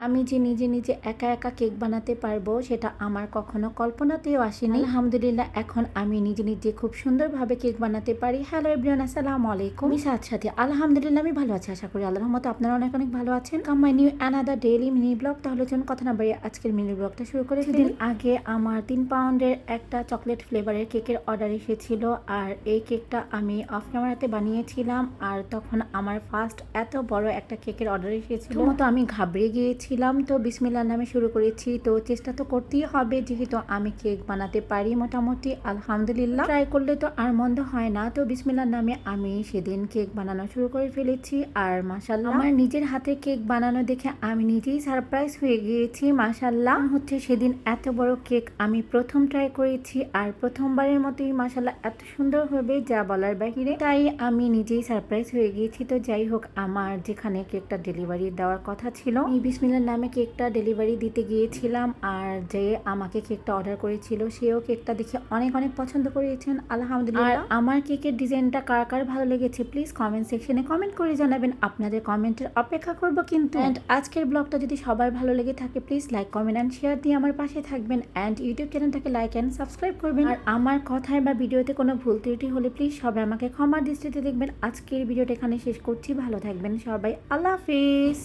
আমি যে নিজে নিজে একা একা কেক বানাতে পারবো সেটা আমার কখনো কল্পনাতেও আসেনি। আলহামদুলিল্লাহ এখন আমি নিজে নিজে খুব সুন্দরভাবে কেক বানাতে পারি। হ্যালো এভরিওয়ান, আসসালামু আলাইকুম। আমি সাথে আলহামদুলিল্লাহ আমি ভালো আছি, আশা করি আল্লাহর রহমতে আপনারা অনেক অনেক ভালো আছেন। Come my new another daily mini blog. তাহলে চলুন কথা না বাড়িয়ে আজকের মিনি ব্লগটা শুরু করে ফেলি। দিন আগে আমার 3 পাউন্ডের একটা চকলেট ফ্লেভারের কেকের অর্ডার এসেছিল, আর এই কেকটা আমি অফ ক্যামেরাতে বানিয়েছিলাম। আর তখন আমার ফার্স্ট এত বড় একটা কেকের অর্ডার এসেছিল, তো আমি ঘাবড়ে গিয়েছিলাম। তো বিসমিল্লাহ নামে শুরু করেছি। তো চেষ্টা তো করতেই হবে, যেহেতু আমি কেক বানাতে পারি মোটামুটি আলহামদুলিল্লাহ। ট্রাই করলে তো আর মন্দ হয় না। তো বিসমিল্লাহ নামে আমি সেদিন কেক বানানো শুরু করে ফেলেছি। আর মাশাআল্লাহ আমার নিজের হাতে কেক বানানো দেখে আমি নিজেই সারপ্রাইজ হয়ে গিয়েছি। মাশাআল্লাহ হচ্ছে সেদিন এত বড় কেক আমি প্রথম ট্রাই করেছি, আর প্রথমবারের মতোই মাশাআল্লাহ এত সুন্দর হবে যা বলার বাহিরে। তাই আমি নিজেই সারপ্রাইজ হয়ে গিয়েছি। তো যাই হোক, আমার যেখানে কেকটা ডেলিভারি দেওয়ার কথা ছিল, বিসমিল্লাহ নামে কেকটা ডেলিভারি দিতে গিয়েছিলাম। আর যে আমাকে কেকটা অর্ডার করেছিল সেও কেকটা দেখে অনেক অনেক পছন্দ করেছেন আলহামদুলিল্লাহ। আর আমার কেকের ডিজাইনটা কার কার ভালো লেগেছে প্লিজ কমেন্ট সেকশনে কমেন্ট করে জানাবেন। আপনাদের কমেন্টের অপেক্ষা করব কিন্তু। অ্যান্ড আজকের ব্লগটা যদি সবার ভালো লেগে থাকে please like comment and share দিয়ে আমার পাশে থাকবেন। অ্যান্ড ইউটিউব চ্যানেলটাকে লাইক অ্যান্ড সাবস্ক্রাইব করবেন। আর আমার কথায় বা ভিডিওতে কোনো ভুল ত্রুটি হলে প্লিজ সবাই আমাকে ক্ষমার দৃষ্টিতে দেখবেন। আজকের ভিডিওটা এখানে শেষ করছি। ভালো থাকবেন সবাই, আল্লাহ হাফিজ।